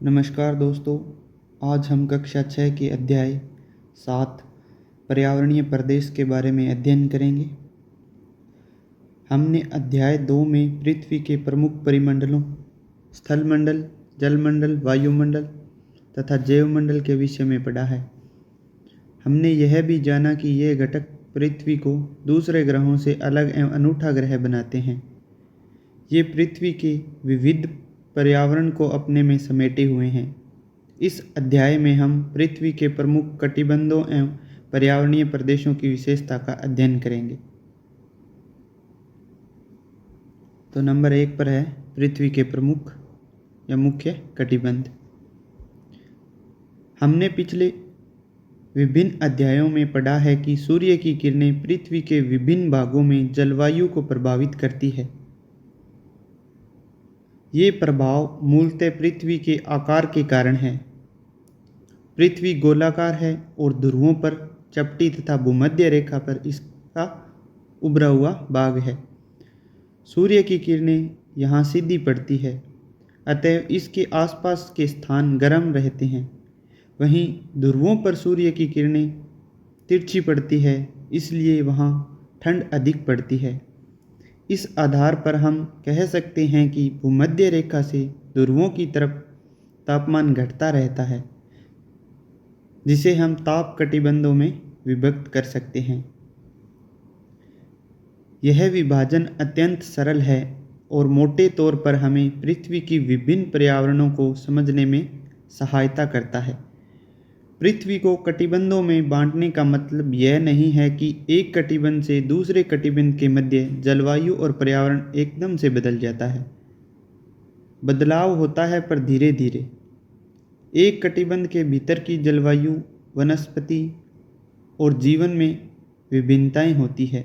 नमस्कार दोस्तों। आज हम कक्षा 6 के अध्याय 7 पर्यावरणीय प्रदेश के बारे में अध्ययन करेंगे। हमने अध्याय 2 में पृथ्वी के प्रमुख परिमंडलों स्थलमंडल, जलमंडल, वायुमंडल तथा जैवमंडल के विषय में पढ़ा है। हमने यह भी जाना कि ये घटक पृथ्वी को दूसरे ग्रहों से अलग एवं अनूठा ग्रह बनाते हैं। ये पृथ्वी के विविध पर्यावरण को अपने में समेटे हुए हैं। इस अध्याय में हम पृथ्वी के प्रमुख कटिबंधों एवं पर्यावरणीय प्रदेशों की विशेषता का अध्ययन करेंगे। तो नंबर 1 पर है पृथ्वी के प्रमुख या मुख्य कटिबंध। हमने पिछले विभिन्न अध्यायों में पढ़ा है कि सूर्य की किरणें पृथ्वी के विभिन्न भागों में जलवायु को प्रभावित करती है। ये प्रभाव मूलतः पृथ्वी के आकार के कारण है। पृथ्वी गोलाकार है और ध्रुवों पर चपटी तथा भूमध्य रेखा पर इसका उभरा हुआ भाग है। सूर्य की किरणें यहाँ सीधी पड़ती है, अतः इसके आसपास के स्थान गर्म रहते हैं। वहीं ध्रुवों पर सूर्य की किरणें तिरछी पड़ती है, इसलिए वहाँ ठंड अधिक पड़ती है। इस आधार पर हम कह सकते हैं कि भूमध्य रेखा से ध्रुवों की तरफ तापमान घटता रहता है, जिसे हम ताप कटिबंधों में विभक्त कर सकते हैं। यह विभाजन अत्यंत सरल है और मोटे तौर पर हमें पृथ्वी की विभिन्न पर्यावरणों को समझने में सहायता करता है। पृथ्वी को कटिबंधों में बांटने का मतलब यह नहीं है कि एक कटिबंध से दूसरे कटिबंध के मध्य जलवायु और पर्यावरण एकदम से बदल जाता है। बदलाव होता है पर धीरे धीरे। एक कटिबंध के भीतर की जलवायु, वनस्पति और जीवन में विभिन्नताएं होती है।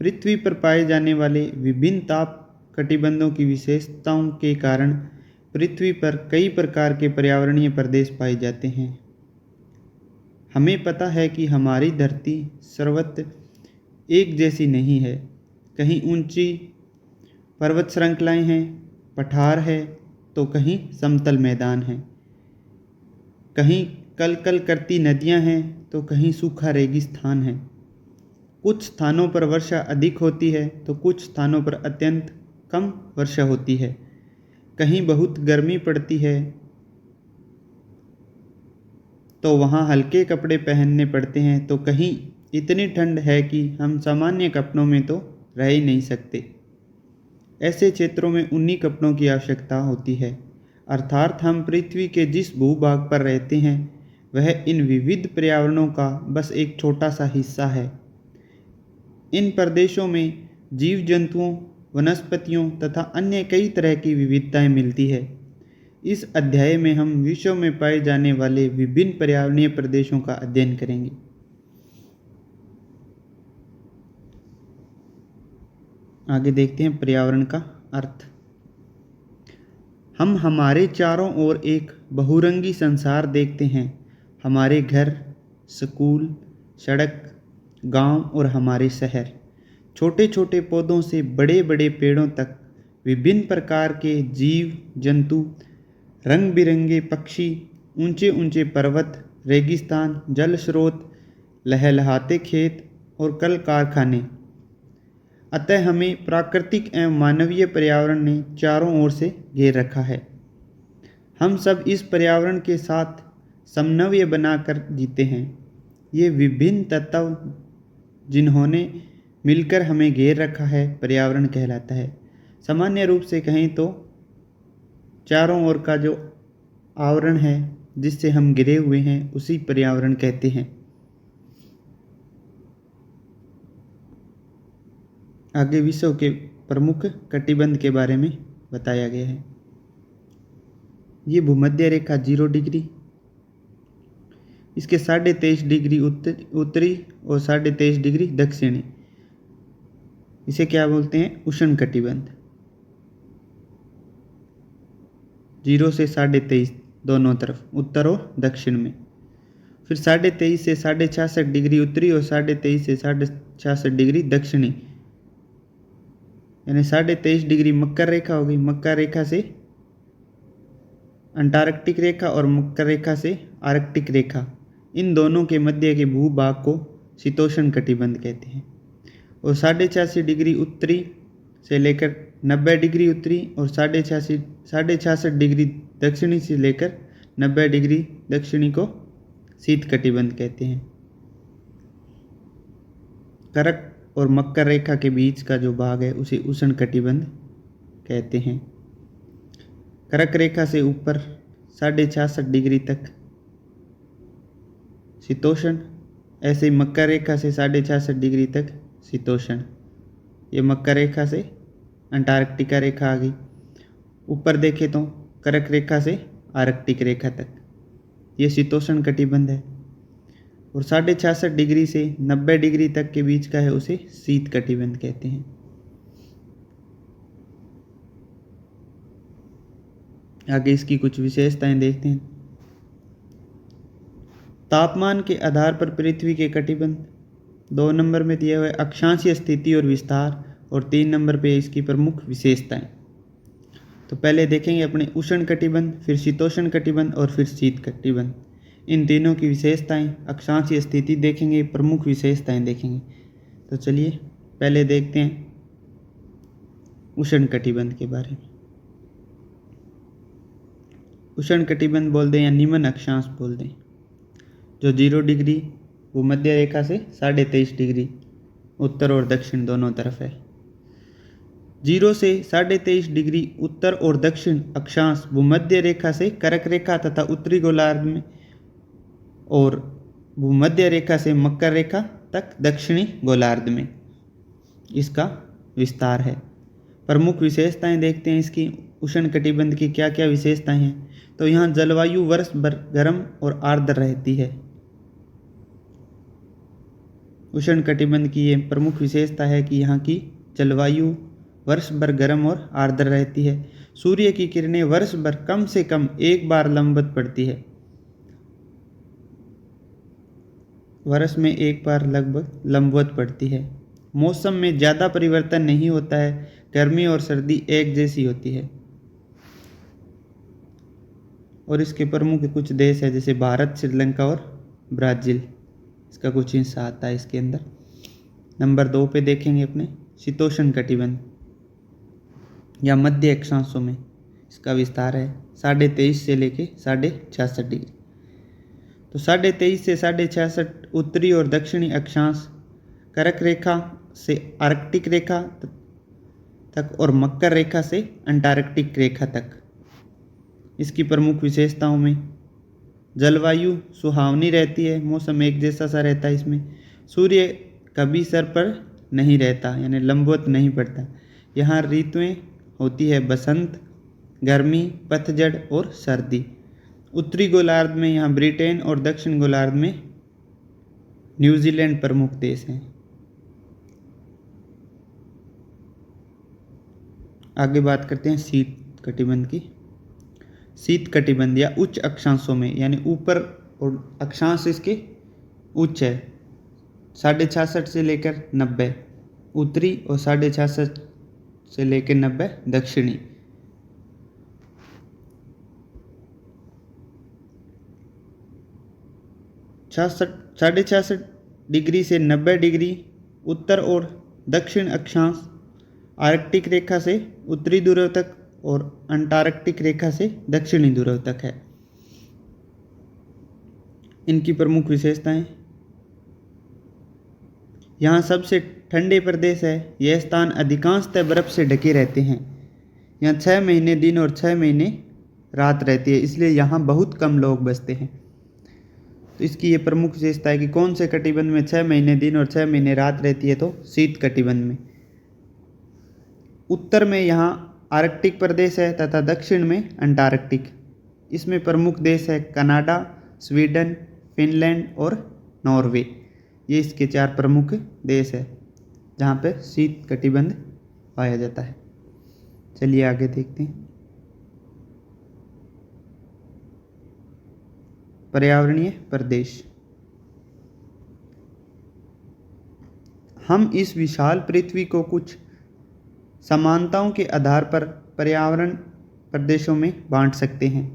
पृथ्वी पर पाए जाने वाले विभिन्न ताप कटिबंधों की विशेषताओं के कारण पृथ्वी पर कई प्रकार के पर्यावरणीय प्रदेश पाए जाते हैं। हमें पता है कि हमारी धरती सर्वत्र एक जैसी नहीं है। कहीं ऊंची पर्वत श्रृंखलाएं हैं, पठार है, तो कहीं समतल मैदान है। कहीं कल कल करती नदियां हैं, तो कहीं सूखा रेगिस्तान है। कुछ स्थानों पर वर्षा अधिक होती है, तो कुछ स्थानों पर अत्यंत कम वर्षा होती है। कहीं बहुत गर्मी पड़ती है, तो वहाँ हल्के कपड़े पहनने पड़ते हैं, तो कहीं इतनी ठंड है कि हम सामान्य कपड़ों में तो रह ही नहीं सकते। ऐसे क्षेत्रों में ऊनी कपड़ों की आवश्यकता होती है। अर्थात हम पृथ्वी के जिस भूभाग पर रहते हैं वह इन विविध पर्यावरणों का बस एक छोटा सा हिस्सा है। इन प्रदेशों में जीव जंतुओं, वनस्पतियों तथा अन्य कई तरह की विविधताएं मिलती है। इस अध्याय में हम विश्व में पाए जाने वाले विभिन्न पर्यावरणीय प्रदेशों का अध्ययन करेंगे। आगे देखते हैं पर्यावरण का अर्थ। हम हमारे चारों ओर एक बहुरंगी संसार देखते हैं। हमारे घर, स्कूल, सड़क, गांव और हमारे शहर, छोटे छोटे पौधों से बड़े बड़े पेड़ों तक विभिन्न प्रकार के जीव जंतु, रंग बिरंगे पक्षी, ऊंचे ऊंचे पर्वत, रेगिस्तान, जल स्रोत, लहलहाते खेत और कल कारखाने। अतः हमें प्राकृतिक एवं मानवीय पर्यावरण ने चारों ओर से घेर रखा है। हम सब इस पर्यावरण के साथ समन्वय बनाकर जीते हैं। ये विभिन्न तत्व जिन्होंने मिलकर हमें घेर रखा है पर्यावरण कहलाता है। सामान्य रूप से कहें तो चारों ओर का जो आवरण है जिससे हम घिरे हुए हैं उसी पर्यावरण कहते हैं। आगे विश्व के प्रमुख कटिबंध के बारे में बताया गया है। ये भूमध्य रेखा 0 डिग्री, इसके 23.5 डिग्री उत्तरी और 23.5 डिग्री दक्षिणी, इसे क्या बोलते हैं? उष्ण कटिबंध। 0 से 23.5 दोनों तरफ, उत्तर और दक्षिण में। फिर 23.5 से 66 डिग्री उत्तरी और 23.5 से 66 डिग्री दक्षिणी, यानी 23.5 डिग्री मकर रेखा होगी। मकर रेखा से अंटार्कटिक रेखा और मकर रेखा से आर्कटिक रेखा, इन दोनों के मध्य के भूभाग को शीतोष्ण कटिबंध कहते हैं। और 86.5 डिग्री उत्तरी से लेकर 90 डिग्री उत्तरी और 66.5 डिग्री दक्षिणी से लेकर 90 डिग्री दक्षिणी को शीत कटिबंध कहते हैं। कर्क और मकर रेखा के बीच का जो भाग है उसे उष्ण कटिबंध कहते हैं। कर्क रेखा से ऊपर 66.5 डिग्री तक शीतोष्ण, ऐसे ही मकर रेखा से 66.5 डिग्री तक शीतोष्ण। ये मकर रेखा से अंटार्कटिका रेखा आ गई। ऊपर देखें तो कर्क रेखा से आर्कटिक रेखा तक ये शीतोष्ण कटिबंध है। और 66.5 डिग्री से 90 डिग्री तक के बीच का है उसे शीत कटिबंध कहते हैं। आगे इसकी कुछ विशेषताएं देखते हैं। तापमान के आधार पर पृथ्वी के कटिबंध 2 नंबर में दिया हुआ है अक्षांशीय स्थिति और विस्तार, और 3 नंबर पे इसकी प्रमुख विशेषताएं। तो पहले देखेंगे अपने उष्ण कटिबंध, फिर शीतोष्ण कटिबंध और फिर शीत कटिबंध। इन तीनों की विशेषताएं, अक्षांशीय स्थिति देखेंगे, प्रमुख विशेषताएं देखेंगे। तो चलिए पहले देखते हैं उष्ण कटिबंध के बारे में। उष्ण कटिबंध बोल दें या निम्न अक्षांश बोल दें, जो 0 डिग्री भूमध्य रेखा से 23.5 डिग्री उत्तर और दक्षिण दोनों तरफ है। 0 से 23.5 डिग्री उत्तर और दक्षिण अक्षांश भूमध्य रेखा से कर्क रेखा तथा उत्तरी गोलार्ध में, और भूमध्य रेखा से मकर रेखा तक दक्षिणी गोलार्ध में इसका विस्तार है। प्रमुख विशेषताएं देखते हैं इसकी। उष्ण कटिबंध की क्या क्या विशेषताएं हैं। तो यहाँ जलवायु वर्ष भर गर्म और आर्द्र रहती है। उष्ण कटिबंध की ये प्रमुख विशेषता है कि यहाँ की जलवायु वर्ष भर गर्म और आर्द्र रहती है। सूर्य की किरणें वर्ष भर कम से कम एक बार लंबवत पड़ती है। वर्ष में एक बार लगभग लंबवत पड़ती है। मौसम में ज़्यादा परिवर्तन नहीं होता है। गर्मी और सर्दी एक जैसी होती है। और इसके प्रमुख कुछ देश है जैसे भारत, श्रीलंका और ब्राज़ील। इसका कुछ हिस्सा आता है इसके अंदर। नंबर 2 पे देखेंगे अपने शीतोष्ण कटिबंध या मध्य अक्षांशों में इसका विस्तार है 23.5 से लेके 66.5 डिग्री। तो 23.5 से 66.5 उत्तरी और दक्षिणी अक्षांश, कर्क रेखा से आर्कटिक रेखा तक और मकर रेखा से अंटार्कटिक रेखा तक। इसकी प्रमुख विशेषताओं में जलवायु सुहावनी रहती है, मौसम एक जैसा सा रहता है इसमें। सूर्य कभी सर पर नहीं रहता, यानी लंबवत नहीं पड़ता। यहाँ ऋतुएं होती है बसंत, गर्मी, पतझड़ और सर्दी। उत्तरी गोलार्ध में यहाँ ब्रिटेन और दक्षिण गोलार्ध में न्यूजीलैंड प्रमुख देश हैं। आगे बात करते हैं शीत कटिबंध की। शीत कटिबंध या उच्च अक्षांशों में, यानी ऊपर और अक्षांश इसके उच्च है 66.5 से लेकर 90 उत्तरी और 66.5 से लेकर 90 दक्षिणी। साढ़े 66 डिग्री से 90 डिग्री उत्तर और दक्षिण अक्षांश आर्कटिक रेखा से उत्तरी ध्रुव तक और अंटार्कटिक रेखा से दक्षिणी ध्रुव तक है। इनकी प्रमुख विशेषताएं, यहाँ सबसे ठंडे प्रदेश है। यह स्थान अधिकांशतः बर्फ से ढके रहते हैं। यहाँ 6 महीने दिन और 6 महीने रात रहती है, इसलिए यहाँ बहुत कम लोग बसते हैं। तो इसकी ये प्रमुख विशेषता है कि कौन से कटिबंध में 6 महीने दिन और 6 महीने रात रहती है, तो शीत कटिबंध में। उत्तर में यहाँ आर्कटिक प्रदेश है तथा दक्षिण में अंटार्कटिक। इसमें प्रमुख देश है कनाडा, स्वीडन, फिनलैंड और नॉर्वे। ये इसके 4 प्रमुख देश है जहाँ पे शीत कटिबंध पाया जाता है। चलिए आगे देखते हैं। पर्यावरणीय प्रदेश। हम इस विशाल पृथ्वी को कुछ समानताओं के आधार पर पर्यावरण प्रदेशों में बांट सकते हैं।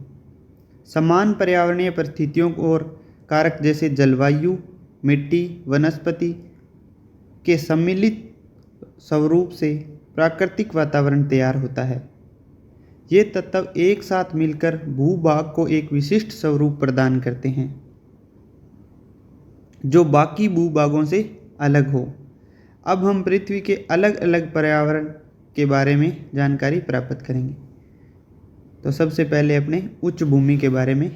समान पर्यावरणीय परिस्थितियों और कारक जैसे जलवायु, मिट्टी, वनस्पति के सम्मिलित स्वरूप से प्राकृतिक वातावरण तैयार होता है। ये तत्व एक साथ मिलकर भूभाग को एक विशिष्ट स्वरूप प्रदान करते हैं जो बाकी भूभागों से अलग हो। अब हम पृथ्वी के अलग अलग पर्यावरण के बारे में जानकारी प्राप्त करेंगे। तो सबसे पहले अपने उच्च भूमि के बारे में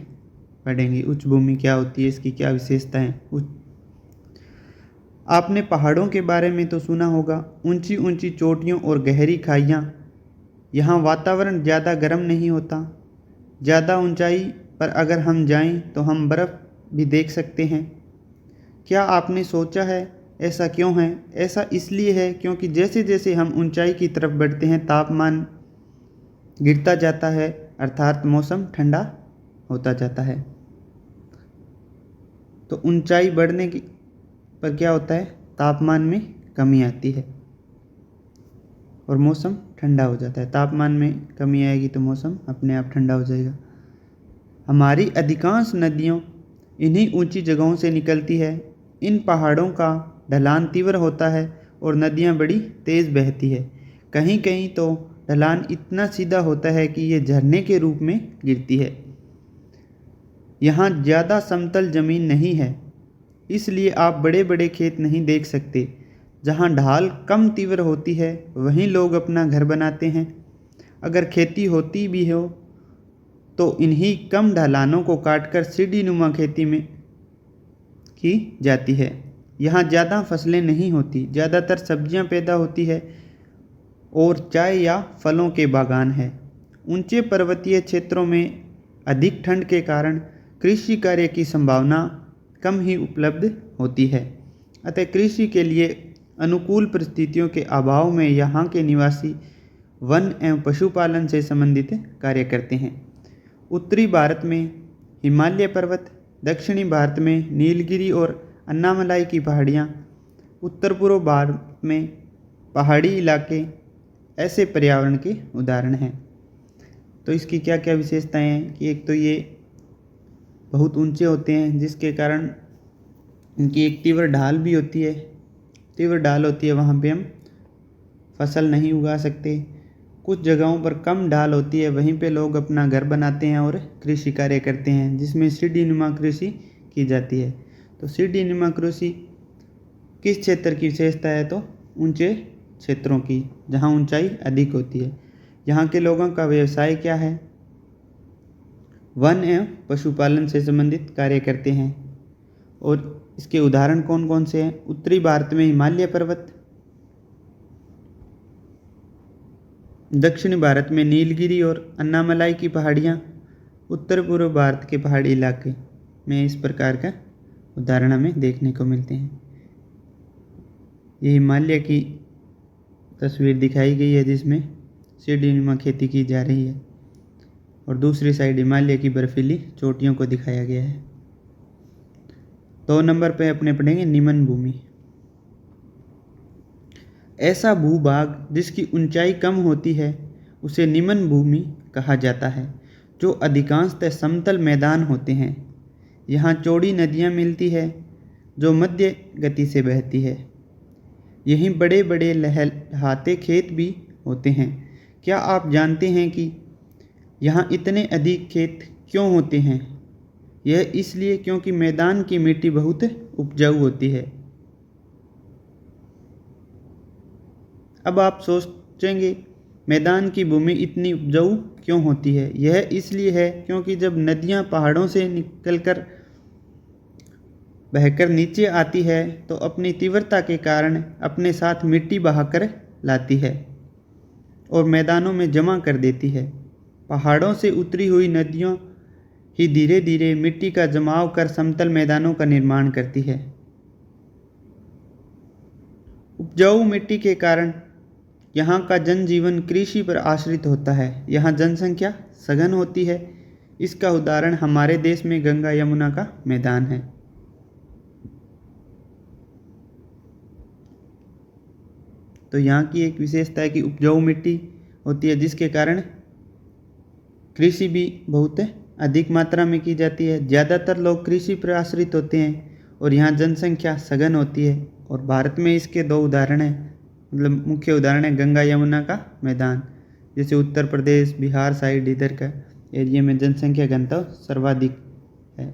पढ़ेंगे। उच्च भूमि क्या होती है, इसकी क्या विशेषताएं। आपने पहाड़ों के बारे में तो सुना होगा। ऊंची ऊंची चोटियों और गहरी खाइयाँ। यहाँ वातावरण ज़्यादा गर्म नहीं होता। ज़्यादा ऊंचाई पर अगर हम जाएं तो हम बर्फ़ भी देख सकते हैं। क्या आपने सोचा है ऐसा क्यों है? ऐसा इसलिए है क्योंकि जैसे जैसे हम ऊंचाई की तरफ बढ़ते हैं तापमान गिरता जाता है, अर्थात मौसम ठंडा होता जाता है। तो ऊंचाई बढ़ने की पर क्या होता है, तापमान में कमी आती है और मौसम ठंडा हो जाता है। तापमान में कमी आएगी तो मौसम अपने आप ठंडा हो जाएगा। हमारी अधिकांश नदियों इन्हीं ऊंची जगहों से निकलती है। इन पहाड़ों का ढलान तीव्र होता है और नदियाँ बड़ी तेज़ बहती है। कहीं कहीं तो ढलान इतना सीधा होता है कि ये झरने के रूप में गिरती है। यहाँ ज़्यादा समतल ज़मीन नहीं है, इसलिए आप बड़े बड़े खेत नहीं देख सकते। जहाँ ढाल कम तीव्र होती है वहीं लोग अपना घर बनाते हैं। अगर खेती होती भी हो तो इन्हीं कम ढलानों को काटकर सीढ़ी नुमा खेती में की जाती है। यहाँ ज़्यादा फसलें नहीं होती, ज़्यादातर सब्जियाँ पैदा होती है और चाय या फलों के बागान हैं। ऊंचे पर्वतीय क्षेत्रों में अधिक ठंड के कारण कृषि कार्य की संभावना कम ही उपलब्ध होती है। अतः कृषि के लिए अनुकूल परिस्थितियों के अभाव में यहाँ के निवासी वन एवं पशुपालन से संबंधित कार्य करते हैं। उत्तरी भारत में हिमालय पर्वत, दक्षिणी भारत में नीलगिरी और अन्नामलाई की पहाड़ियाँ, उत्तर पूर्व भारत में पहाड़ी इलाके ऐसे पर्यावरण के उदाहरण हैं। तो इसकी क्या क्या विशेषताएं हैं कि एक तो ये बहुत ऊंचे होते हैं जिसके कारण इनकी एक तीव्र ढाल भी होती है। तीव्र ढाल होती है वहाँ पे हम फसल नहीं उगा सकते। कुछ जगहों पर कम ढाल होती है, वहीं पे लोग अपना घर बनाते हैं और कृषि कार्य करते हैं जिसमें सीढ़ी नुमा कृषि की जाती है। तो सीढ़ी नुमा कृषि किस क्षेत्र की विशेषता है? तो ऊंचे क्षेत्रों की, जहाँ ऊंचाई अधिक होती है। यहाँ के लोगों का व्यवसाय क्या है? वन एवं पशुपालन से संबंधित कार्य करते हैं। और इसके उदाहरण कौन कौन से हैं? उत्तरी भारत में हिमालय पर्वत, दक्षिणी भारत में नीलगिरी और अन्नामलाई की पहाड़ियाँ, उत्तर पूर्व भारत के पहाड़ी इलाके में इस प्रकार का उदाहरण हमें देखने को मिलते हैं। ये हिमालय की तस्वीर दिखाई गई है जिसमें सीढ़ी नुमा खेती की जा रही है और दूसरी साइड हिमालय की बर्फीली चोटियों को दिखाया गया है। 2 नंबर पे अपने पढ़ेंगे निम्न भूमि। ऐसा भूभाग जिसकी ऊंचाई कम होती है उसे निम्न भूमि कहा जाता है, जो अधिकांशतः समतल मैदान होते हैं। यहाँ चौड़ी नदियाँ मिलती है जो मध्य गति से बहती है। यहीं बड़े बड़े लहलहाते खेत भी होते हैं। क्या आप जानते हैं कि यहाँ इतने अधिक खेत क्यों होते हैं? यह इसलिए क्योंकि मैदान की मिट्टी बहुत उपजाऊ होती है। अब आप सोचेंगे मैदान की भूमि इतनी उपजाऊ क्यों होती है? यह इसलिए है क्योंकि जब नदियाँ पहाड़ों से निकलकर बहकर नीचे आती है तो अपनी तीव्रता के कारण अपने साथ मिट्टी बहाकर लाती है और मैदानों में जमा कर देती है। पहाड़ों से उतरी हुई नदियों ही धीरे धीरे मिट्टी का जमाव कर समतल मैदानों का निर्माण करती है। उपजाऊ मिट्टी के कारण यहाँ का जनजीवन कृषि पर आश्रित होता है। यहाँ जनसंख्या सघन होती है। इसका उदाहरण हमारे देश में गंगा यमुना का मैदान है। तो यहाँ की एक विशेषता है कि उपजाऊ मिट्टी होती है जिसके कारण कृषि भी बहुत अधिक मात्रा में की जाती है। ज़्यादातर लोग कृषि पर आश्रित होते हैं और यहाँ जनसंख्या सघन होती है। और भारत में इसके दो उदाहरण हैं, मतलब मुख्य उदाहरण है गंगा यमुना का मैदान। जैसे उत्तर प्रदेश बिहार साइड इधर का एरिया में जनसंख्या घनत्व सर्वाधिक है।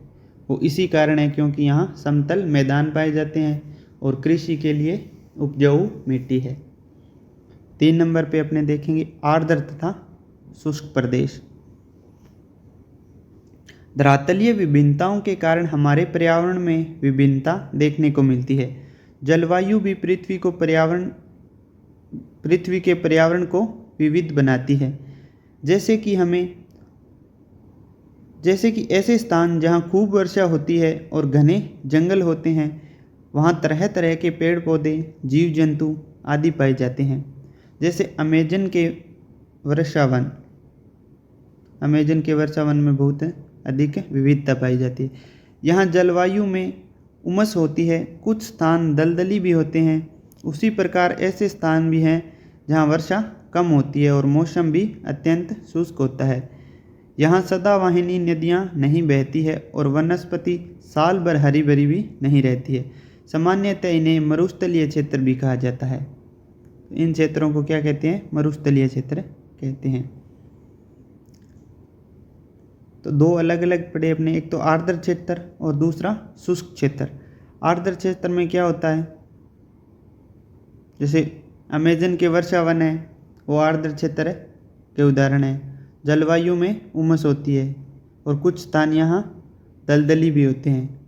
वो इसी कारण है क्योंकि यहाँ समतल मैदान पाए जाते हैं और कृषि के लिए उपजाऊ मिट्टी है। 3 नंबर पे अपने देखेंगे आर्द्र तथा शुष्क प्रदेश। धरातलीय विभिन्नताओं के कारण हमारे पर्यावरण में विभिन्नता देखने को मिलती है। जलवायु भी पृथ्वी के पर्यावरण को विविध बनाती है। जैसे कि ऐसे स्थान जहाँ खूब वर्षा होती है और घने जंगल होते हैं, वहाँ तरह तरह के पेड़ पौधे, जीव जंतु आदि पाए जाते हैं। जैसे अमेजन के वर्षावन में बहुत अधिक विविधता पाई जाती है। यहाँ जलवायु में उमस होती है, कुछ स्थान दलदली भी होते हैं। उसी प्रकार ऐसे स्थान भी हैं जहाँ वर्षा कम होती है और मौसम भी अत्यंत शुष्क होता है। यहाँ सदावाहिनी नदियाँ नहीं बहती है और वनस्पति साल भर हरी भरी भी नहीं रहती है। सामान्यतः इन्हें मरुस्थलीय क्षेत्र भी कहा जाता है। इन क्षेत्रों को क्या कहते हैं? मरुस्थलीय क्षेत्र कहते हैं। तो दो अलग अलग पड़े अपने, एक तो आर्द्र क्षेत्र और दूसरा शुष्क क्षेत्र। आर्द्र क्षेत्र में क्या होता है? जैसे अमेजन के वर्षावन है, वो आर्द्र क्षेत्र के उदाहरण है। जलवायु में उमस होती है और कुछ स्थान यहाँ दलदली भी होते हैं।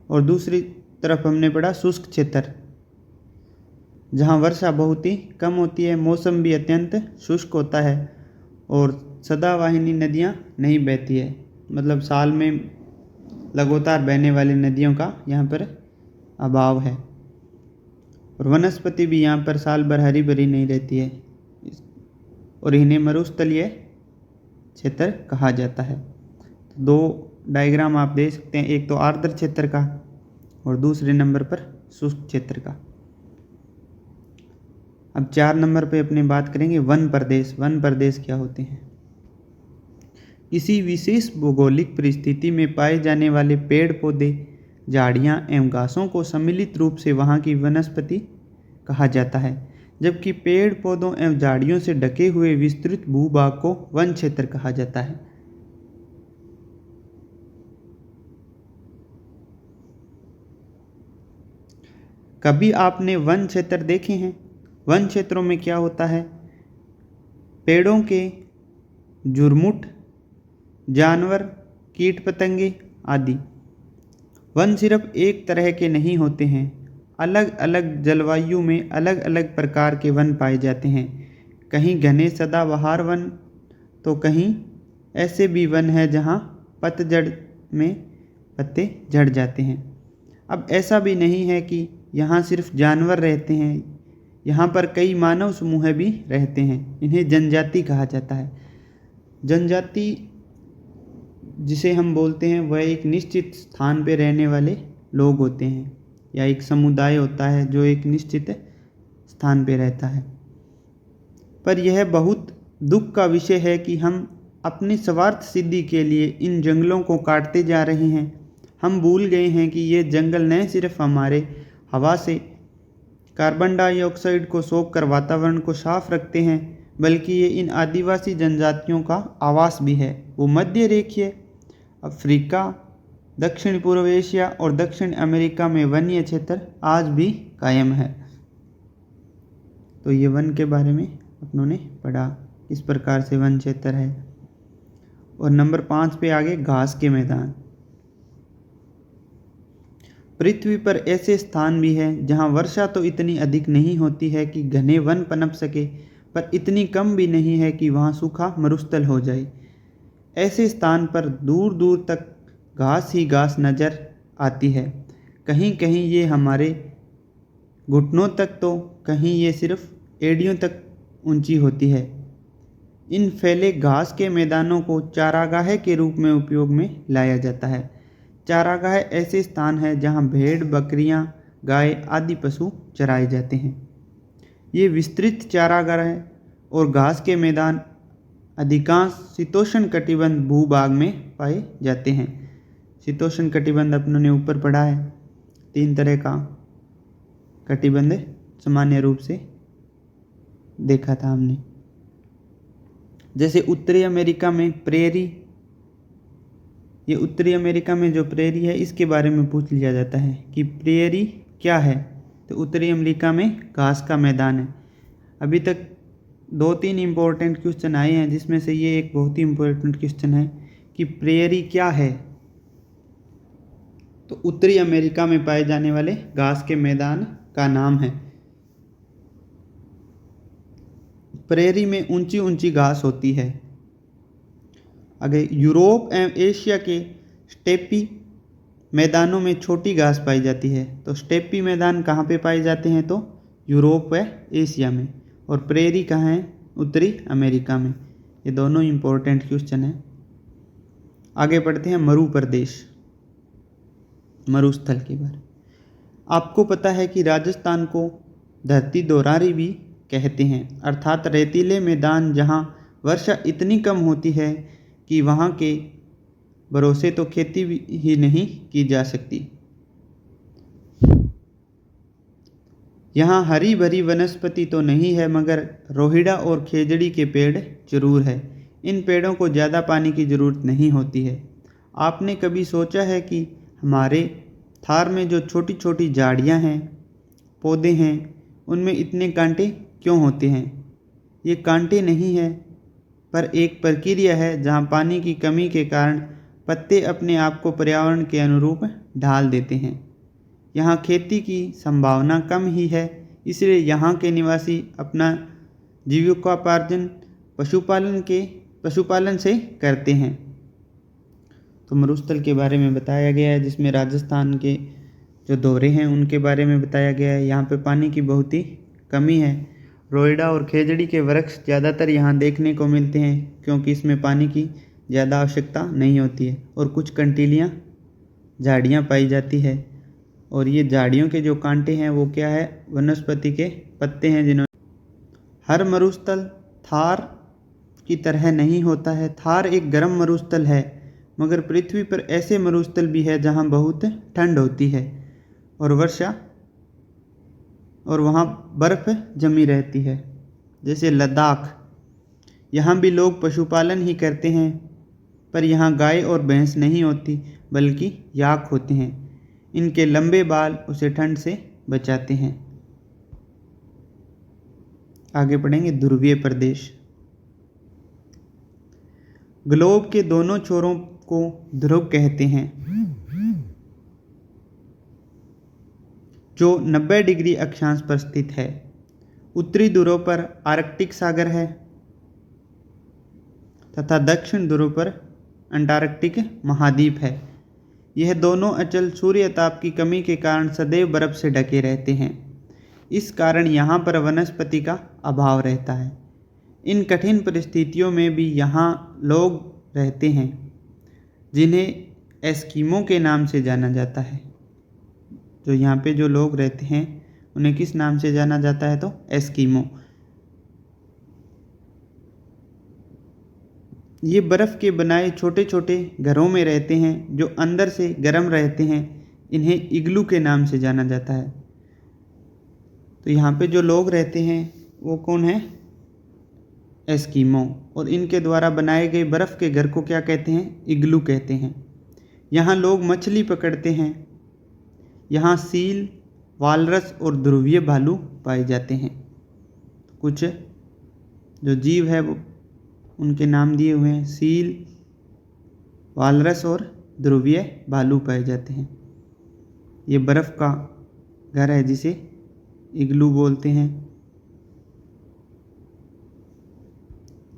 और दूसरी तरफ हमने पढ़ा शुष्क क्षेत्र, जहाँ वर्षा बहुत ही कम होती है, मौसम भी अत्यंत शुष्क होता है और सदावाहिनी नदियाँ नहीं बहती है, मतलब साल में लगातार बहने वाली नदियों का यहाँ पर अभाव है। और वनस्पति भी यहाँ पर साल भर हरी भरी नहीं रहती है और इन्हें मरुस्थलीय क्षेत्र कहा जाता है। तो दो डायग्राम आप देख सकते हैं, एक तो आर्द्र क्षेत्र का और दूसरे नंबर पर शुष्क क्षेत्र का। अब 4 नंबर पे अपनी बात करेंगे वन प्रदेश। वन प्रदेश क्या होते हैं? किसी विशेष भौगोलिक परिस्थिति में पाए जाने वाले पेड़ पौधे, झाड़ियाँ एवं घासों को सम्मिलित रूप से वहाँ की वनस्पति कहा जाता है, जबकि पेड़ पौधों एवं झाड़ियों से ढके हुए विस्तृत भूभाग को वन क्षेत्र कहा जाता है। कभी आपने वन क्षेत्र देखे हैं? वन क्षेत्रों में क्या होता है? पेड़ों के झुरमुट, जानवर, कीट पतंगे आदि। वन सिर्फ एक तरह के नहीं होते हैं, अलग अलग जलवायु में अलग अलग प्रकार के वन पाए जाते हैं। कहीं घने सदाबहार वन तो कहीं ऐसे भी वन है जहाँ पतझड़ में पत्ते झड़ जाते हैं। अब ऐसा भी नहीं है कि यहाँ सिर्फ जानवर रहते हैं, यहाँ पर कई मानव समूह भी रहते हैं। इन्हें जनजाति कहा जाता है। जनजाति जिसे हम बोलते हैं वह एक निश्चित स्थान पर रहने वाले लोग होते हैं या एक समुदाय होता है जो एक निश्चित स्थान पर रहता है। पर यह बहुत दुख का विषय है कि हम अपनी स्वार्थ सिद्धि के लिए इन जंगलों को काटते जा रहे हैं। हम भूल गए हैं कि ये जंगल न सिर्फ हमारे हवा से कार्बन डाइऑक्साइड को सोख कर वातावरण को साफ रखते हैं, बल्कि ये इन आदिवासी जनजातियों का आवास भी है। वो मध्य रेखीय अफ्रीका, दक्षिण पूर्व एशिया और दक्षिण अमेरिका में वन्य क्षेत्र आज भी कायम है। तो ये वन के बारे में अपनों ने पढ़ा, इस प्रकार से वन क्षेत्र है। और नंबर 5 पे आगे घास के मैदान। पृथ्वी पर ऐसे स्थान भी हैं जहां वर्षा तो इतनी अधिक नहीं होती है कि घने वन पनप सके, पर इतनी कम भी नहीं है कि वहां सूखा मरुस्थल हो जाए। ऐसे स्थान पर दूर दूर तक घास ही घास नज़र आती है। कहीं कहीं ये हमारे घुटनों तक तो कहीं ये सिर्फ एड़ियों तक ऊंची होती है। इन फैले घास के मैदानों को चारागाह के रूप में उपयोग में लाया जाता है। चारागाह ऐसे स्थान है जहां भेड़, बकरियां, गाय आदि पशु चराए जाते हैं। ये विस्तृत चारागाह और घास के मैदान अधिकांश शीतोष्ण कटिबंध भूभाग में पाए जाते हैं। शीतोष्ण कटिबंध अपनों ने ऊपर पढ़ा है, 3 तरह का कटिबंध सामान्य रूप से देखा था हमने। जैसे उत्तरी अमेरिका में प्रेरी, ये उत्तरी अमेरिका में जो प्रेरी है इसके बारे में पूछ लिया जाता है कि प्रेरी क्या है, तो उत्तरी अमेरिका में घास का मैदान है। अभी तक 2-3 इम्पोर्टेंट क्वेश्चन आए हैं जिसमें से ये एक बहुत ही इम्पोर्टेंट क्वेश्चन है कि प्रेरी क्या है। तो उत्तरी अमेरिका में पाए जाने वाले घास के मैदान का नाम है। प्रेरी में ऊंची ऊंची घास होती है। आगे यूरोप एवं एशिया के स्टेपी मैदानों में छोटी घास पाई जाती है। तो स्टेपी मैदान कहाँ पे पाए जाते हैं, तो यूरोप व एशिया में, और प्रेरी कहाँ है, उत्तरी अमेरिका में। ये दोनों इम्पोर्टेंट क्वेश्चन हैं। आगे बढ़ते हैं मरु प्रदेश, मरुस्थल के बारे। आपको पता है कि राजस्थान को धरती दोरारी भी कहते हैं, अर्थात रेतीले मैदान जहाँ वर्षा इतनी कम होती है कि वहाँ के भरोसे तो खेती ही नहीं की जा सकती। यहाँ हरी भरी वनस्पति तो नहीं है, मगर रोहिड़ा और खेजड़ी के पेड़ जरूर है। इन पेड़ों को ज़्यादा पानी की ज़रूरत नहीं होती है। आपने कभी सोचा है कि हमारे थार में जो छोटी छोटी झाड़ियाँ हैं, पौधे हैं, उनमें इतने कांटे क्यों होते हैं? ये कांटे नहीं है, पर एक प्रक्रिया है जहाँ पानी की कमी के कारण पत्ते अपने आप को पर्यावरण के अनुरूप ढाल देते हैं। यहाँ खेती की संभावना कम ही है, इसलिए यहाँ के निवासी अपना जीविकोपार्जन पशुपालन से करते हैं। तो मरुस्थल के बारे में बताया गया है, जिसमें राजस्थान के जो दौरे हैं उनके बारे में बताया गया है। यहाँ पे पानी की बहुत ही कमी है। रोइडा और खेजड़ी के वृक्ष ज़्यादातर यहाँ देखने को मिलते हैं, क्योंकि इसमें पानी की ज़्यादा आवश्यकता नहीं होती है, और कुछ कंटीलियाँ झाड़ियाँ पाई जाती है। और ये झाड़ियों के जो कांटे हैं वो क्या है, वनस्पति के पत्ते हैं। जिन्होंने हर मरुस्थल थार की तरह नहीं होता है। थार एक गर्म मरुस्थल है, मगर पृथ्वी पर ऐसे मरुस्थल भी है जहाँ बहुत ठंड होती है और वर्षा और वहाँ बर्फ़ जमी रहती है। जैसे लद्दाख, यहाँ भी लोग पशुपालन ही करते हैं, पर यहाँ गाय और भैंस नहीं होती बल्कि याक होते हैं। इनके लंबे बाल उसे ठंड से बचाते हैं। आगे पढ़ेंगे ध्रुवीय प्रदेश। ग्लोब के दोनों छोरों को ध्रुव कहते हैं, जो 90 डिग्री अक्षांश पर स्थित है। उत्तरी ध्रुव पर आर्कटिक सागर है तथा दक्षिण ध्रुव पर अंटार्कटिक महाद्वीप है। यह दोनों अचल सूर्य ताप की कमी के कारण सदैव बर्फ से ढके रहते हैं। इस कारण यहाँ पर वनस्पति का अभाव रहता है। इन कठिन परिस्थितियों में भी यहाँ लोग रहते हैं, जिन्हें एस्किमो के नाम से जाना जाता है। जो यहाँ पे जो लोग रहते हैं उन्हें किस नाम से जाना जाता है, तो एस्किमो। ये बर्फ़ के बनाए छोटे छोटे घरों में रहते हैं, जो अंदर से गर्म रहते हैं। इन्हें इग्लू के नाम से जाना जाता है। तो यहाँ पे जो लोग रहते हैं वो कौन है, एस्किमो। और इनके द्वारा बनाए गए बर्फ़ के घर को क्या कहते हैं, इग्लू कहते हैं। यहाँ लोग मछली पकड़ते हैं। यहाँ सील, वालरस और ध्रुवीय भालू पाए जाते हैं। कुछ जो जीव है वो उनके नाम दिए हुए हैं, सील, वालरस और ध्रुवीय भालू पाए जाते हैं। ये बर्फ़ का घर है जिसे इग्लू बोलते हैं।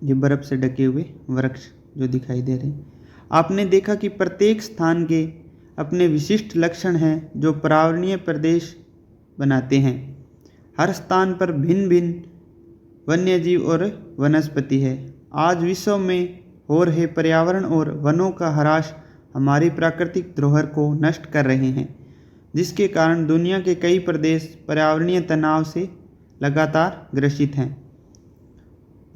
ये बर्फ़ से ढके हुए वृक्ष जो दिखाई दे रहे हैं। आपने देखा कि प्रत्येक स्थान के अपने विशिष्ट लक्षण हैं जो पर्यावरणीय प्रदेश बनाते हैं। हर स्थान पर भिन्न भिन्न वन्यजीव और वनस्पति है। आज विश्व में हो रहे पर्यावरण और वनों का ह्रास हमारी प्राकृतिक धरोहर को नष्ट कर रहे हैं, जिसके कारण दुनिया के कई प्रदेश पर्यावरणीय तनाव से लगातार ग्रसित हैं।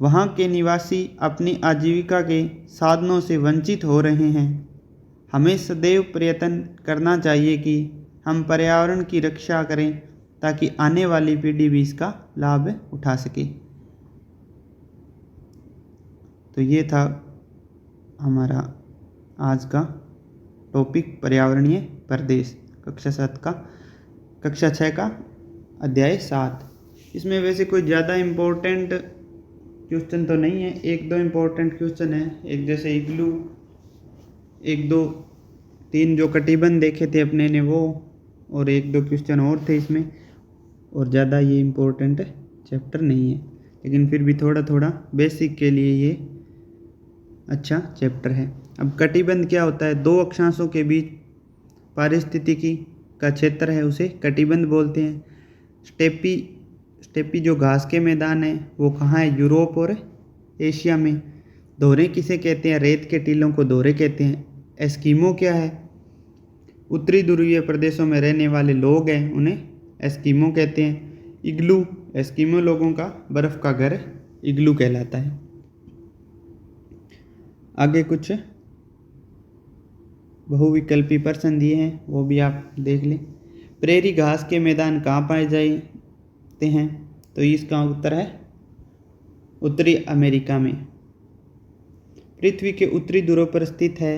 वहाँ के निवासी अपनी आजीविका के साधनों से वंचित हो रहे हैं। हमें सदैव प्रयत्न करना चाहिए कि हम पर्यावरण की रक्षा करें ताकि आने वाली पीढ़ी भी इसका लाभ उठा सके। तो ये था हमारा आज का टॉपिक पर्यावरणीय प्रदेश कक्षा 6 का अध्याय 7। इसमें वैसे कोई ज़्यादा इम्पोर्टेंट क्वेश्चन तो नहीं है, एक दो इम्पोर्टेंट क्वेश्चन है, एक जैसे इग्लू, एक दो तीन जो कटिबंध देखे थे अपने ने वो, और एक दो क्वेश्चन और थे इसमें, और ज़्यादा ये इम्पोर्टेंट चैप्टर नहीं है, लेकिन फिर भी थोड़ा थोड़ा बेसिक के लिए ये अच्छा चैप्टर है। अब कटिबंध क्या होता है? दो अक्षांशों के बीच पारिस्थितिकी का क्षेत्र है उसे कटिबंध बोलते हैं। स्टेपी जो घास के मैदान है वो कहाँ है? यूरोप और एशिया में। दोहरे किसे कहते हैं? रेत के टीलों को दोहरे कहते हैं। एस्किमो क्या है? उत्तरी ध्रुवीय प्रदेशों में रहने वाले लोग हैं, उन्हें एस्किमो कहते हैं। इग्लू, एस्किमो लोगों का बर्फ़ का घर इग्लू कहलाता है। आगे कुछ बहुविकल्पी प्रश्न दिए हैं, वो भी आप देख लें। प्रेरी घास के मैदान कहाँ पाए जाते हैं? तो इसका उत्तर है उत्तरी अमेरिका में। पृथ्वी के उत्तरी ध्रुव पर स्थित है।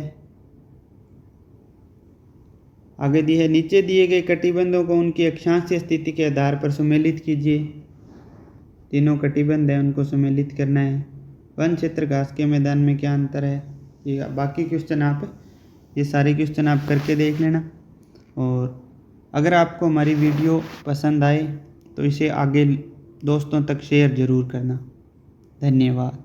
आगे दिए है, नीचे दिए गए कटिबंधों को उनकी अक्षांशीय स्थिति के आधार पर सम्मिलित कीजिए। तीनों कटिबंध है, उनको सम्मिलित करना है। वन क्षेत्र घास के मैदान में क्या अंतर है? ये बाकी क्वेश्चन ये सारे क्वेश्चन आप करके देख लेना। और अगर आपको हमारी वीडियो पसंद आए तो इसे आगे दोस्तों तक शेयर ज़रूर करना। धन्यवाद।